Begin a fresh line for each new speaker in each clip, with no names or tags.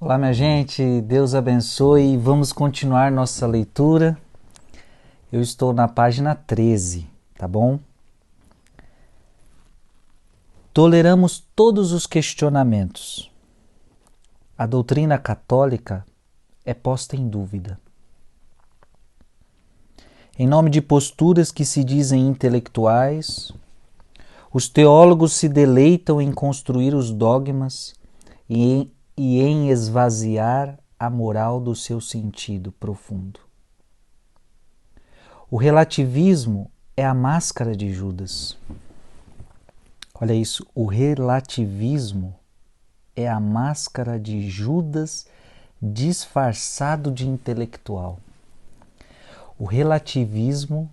Olá, minha gente, Deus abençoe. Vamos continuar nossa leitura. Eu estou na página 13, tá bom? Toleramos todos os questionamentos. A doutrina católica é posta em dúvida. Em nome de posturas que se dizem intelectuais, os teólogos se deleitam em construir os dogmas e em esvaziar a moral do seu sentido profundo. O relativismo é a máscara de Judas. Olha isso, o relativismo é a máscara de Judas disfarçado de intelectual. O relativismo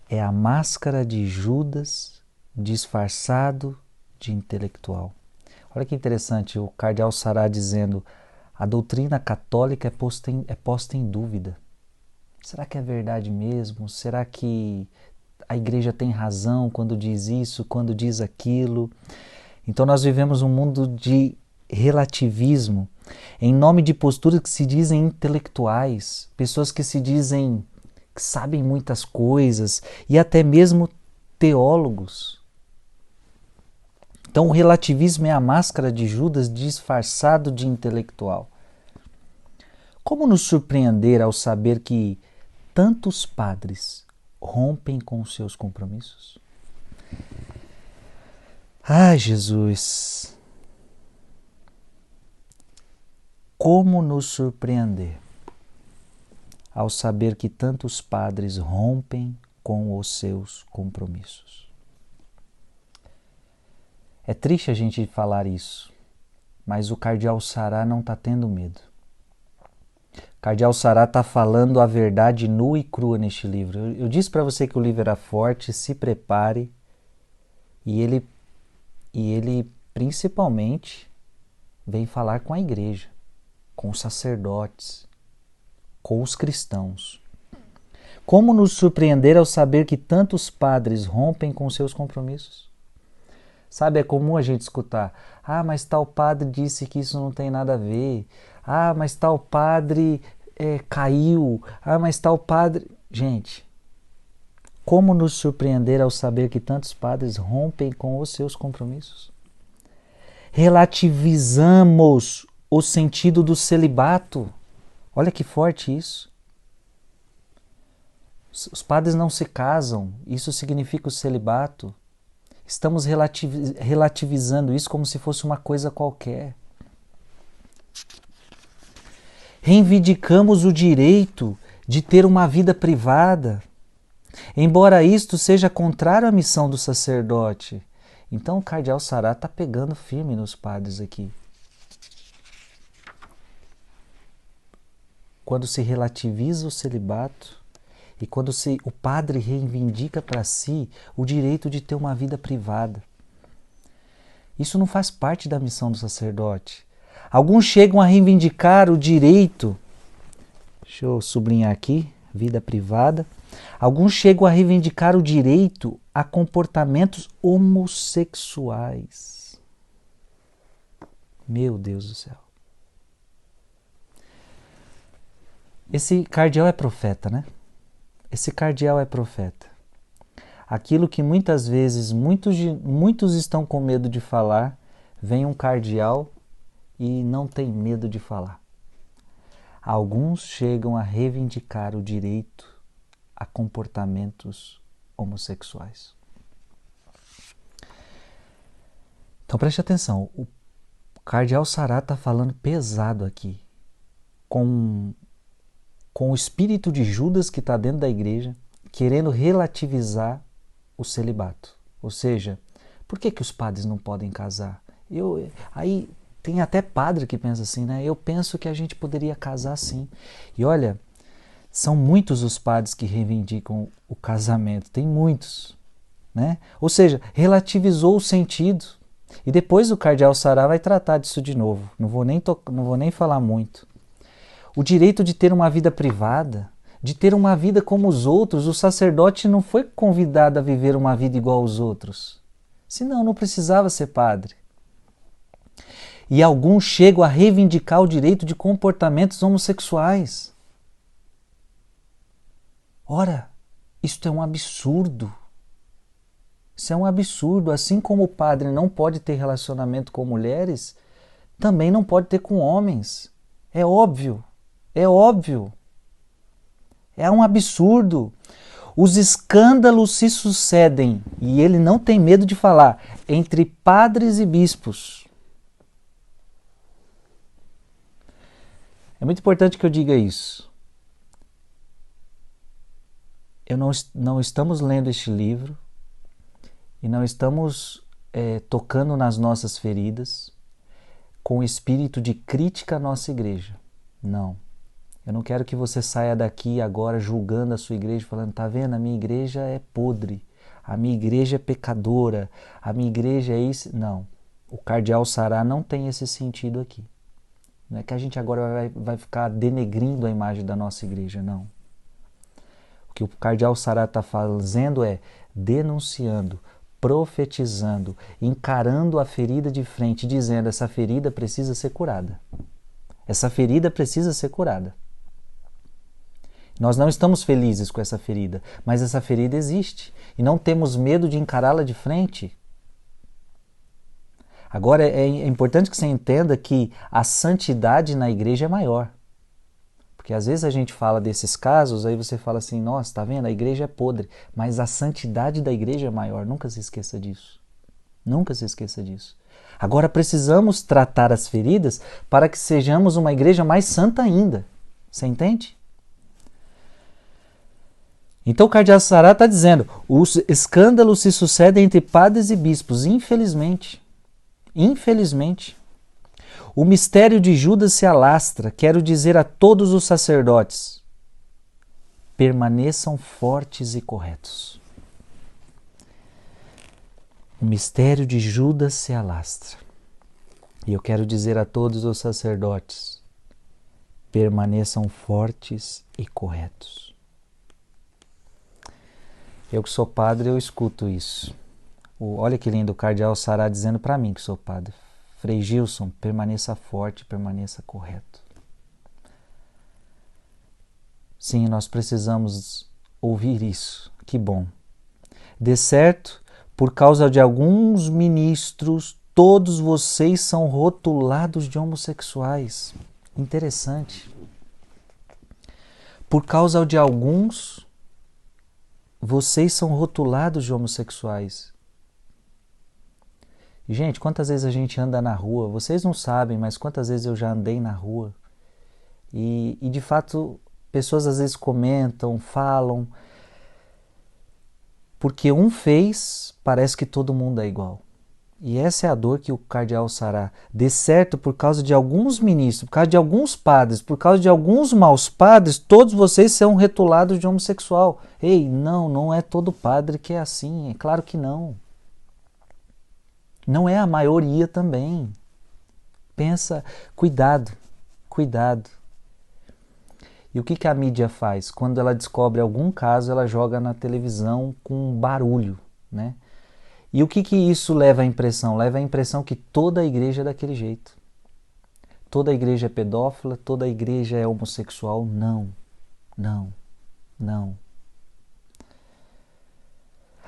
é a máscara de Judas disfarçado de intelectual. Olha que interessante, o cardeal Sará dizendo: a doutrina católica é posta em dúvida. Será que é verdade mesmo? Será que a igreja tem razão quando diz isso, quando diz aquilo? Então nós vivemos um mundo de relativismo, em nome de posturas que se dizem intelectuais, pessoas que se dizem que sabem muitas coisas e até mesmo teólogos. Então o relativismo é a máscara de Judas disfarçado de intelectual. Como nos surpreender ao saber que tantos padres rompem com os seus compromissos? Ai, Jesus! Como nos surpreender ao saber que tantos padres rompem com os seus compromissos? É triste a gente falar isso, mas o cardeal Sará não está tendo medo. O cardeal Sará está falando a verdade nua e crua neste livro. Eu disse para você que o livro era forte, se prepare, e ele principalmente vem falar com a igreja, com os sacerdotes, com os cristãos. Como nos surpreender ao saber que tantos padres rompem com seus compromissos? Sabe, é comum a gente escutar: ah, mas tal padre disse que isso não tem nada a ver. Ah, mas tal padre caiu. Ah, mas tal padre... Gente, como nos surpreender ao saber que tantos padres rompem com os seus compromissos? Relativizamos o sentido do celibato. Olha que forte isso. Os padres não se casam, isso significa o celibato. Estamos relativizando isso como se fosse uma coisa qualquer. Reivindicamos o direito de ter uma vida privada, embora isto seja contrário à missão do sacerdote. Então o cardeal Sará está pegando firme nos padres aqui. Quando se relativiza o celibato e quando o padre reivindica para si o direito de ter uma vida privada. Isso não faz parte da missão do sacerdote. Alguns chegam a reivindicar o direito, deixa eu sublinhar aqui, vida privada. Alguns chegam a reivindicar o direito a comportamentos homossexuais. Meu Deus do céu. Esse cardeal é profeta, né? Esse cardeal é profeta. Aquilo que muitas vezes muitos estão com medo de falar, vem um cardeal e não tem medo de falar. Alguns chegam a reivindicar o direito a comportamentos homossexuais. Então preste atenção, o cardeal Sará está falando pesado aqui, com o espírito de Judas que está dentro da igreja, querendo relativizar o celibato. Ou seja, por que os padres não podem casar? Aí tem até padre que pensa assim, né? Eu penso que a gente poderia casar sim. E olha, são muitos os padres que reivindicam o casamento, tem muitos, né? Ou seja, relativizou o sentido. E depois o cardeal Sará vai tratar disso de novo. Não vou nem falar muito. O direito de ter uma vida privada, de ter uma vida como os outros. O sacerdote não foi convidado a viver uma vida igual aos outros. Senão não precisava ser padre. E alguns chegam a reivindicar o direito de comportamentos homossexuais. Ora, isto é um absurdo. Isso é um absurdo. Assim como o padre não pode ter relacionamento com mulheres, também não pode ter com homens. É óbvio. É óbvio. É um absurdo. Os escândalos se sucedem, e ele não tem medo de falar, entre padres e bispos. É muito importante que eu diga isso. Não estamos lendo este livro e não estamos tocando nas nossas feridas com o espírito de crítica à nossa igreja. Não. Eu não quero que você saia daqui agora julgando a sua igreja, falando, tá vendo, a minha igreja é podre, a minha igreja é pecadora, a minha igreja é isso. Não. O cardeal Sará não tem esse sentido aqui. Não é que a gente agora vai ficar denegrindo a imagem da nossa igreja, não. O que o cardeal Sará está fazendo é denunciando, profetizando, encarando a ferida de frente, dizendo, essa ferida precisa ser curada. Essa ferida precisa ser curada. Nós não estamos felizes com essa ferida, mas essa ferida existe e não temos medo de encará-la de frente. Agora é importante que você entenda que a santidade na igreja é maior. Porque às vezes a gente fala desses casos, aí você fala assim, nossa, tá vendo? A igreja é podre, mas a santidade da igreja é maior. Nunca se esqueça disso. Nunca se esqueça disso. Agora precisamos tratar as feridas para que sejamos uma igreja mais santa ainda. Você entende? Então o cardeal Sará está dizendo, os escândalos se sucedem entre padres e bispos, infelizmente. Infelizmente. O mistério de Judas se alastra, quero dizer a todos os sacerdotes, permaneçam fortes e corretos. O mistério de Judas se alastra. E eu quero dizer a todos os sacerdotes, permaneçam fortes e corretos. Eu que sou padre, eu escuto isso. Olha que lindo o cardeal Sará dizendo para mim que sou padre. Frei Gilson, permaneça forte, permaneça correto. Sim, nós precisamos ouvir isso. Que bom. De certo, por causa de alguns ministros, todos vocês são rotulados de homossexuais. Interessante. Por causa de alguns, vocês são rotulados de homossexuais. Gente, quantas vezes a gente anda na rua, vocês não sabem, mas quantas vezes eu já andei na rua e de fato, pessoas às vezes comentam, falam, porque um fez, parece que todo mundo é igual. E essa é a dor que o cardeal Sará, de certo, por causa de alguns ministros, por causa de alguns padres, por causa de alguns maus padres, todos vocês são rotulados de homossexual. Ei, não é todo padre que é assim, é claro que não. Não é a maioria também. Pensa, cuidado. E o que a mídia faz? Quando ela descobre algum caso, ela joga na televisão com barulho, né? E o que isso leva à impressão? Leva à impressão que toda a igreja é daquele jeito. Toda a igreja é pedófila, toda a igreja é homossexual. Não.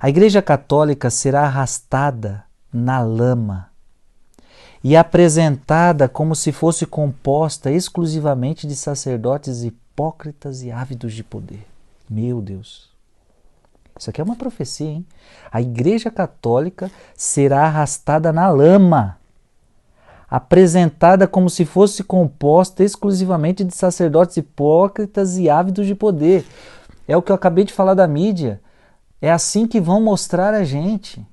A igreja católica será arrastada na lama e apresentada como se fosse composta exclusivamente de sacerdotes hipócritas e ávidos de poder. Meu Deus! Isso aqui é uma profecia, hein? A igreja católica será arrastada na lama, apresentada como se fosse composta exclusivamente de sacerdotes hipócritas e ávidos de poder. É o que eu acabei de falar da mídia. É assim que vão mostrar a gente.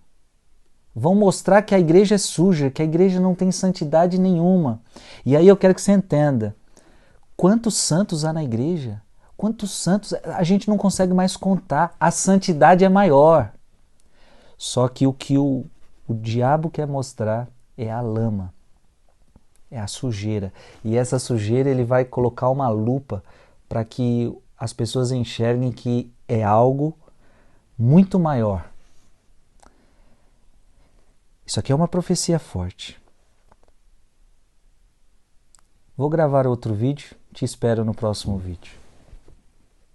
Vão mostrar que a igreja é suja, que a igreja não tem santidade nenhuma. E aí eu quero que você entenda. Quantos santos há na igreja? Quantos santos? A gente não consegue mais contar. A santidade é maior. Só que o diabo quer mostrar é a lama. É a sujeira. E essa sujeira ele vai colocar uma lupa para que as pessoas enxerguem que é algo muito maior. Isso aqui é uma profecia forte. Vou gravar outro vídeo, te espero no próximo vídeo.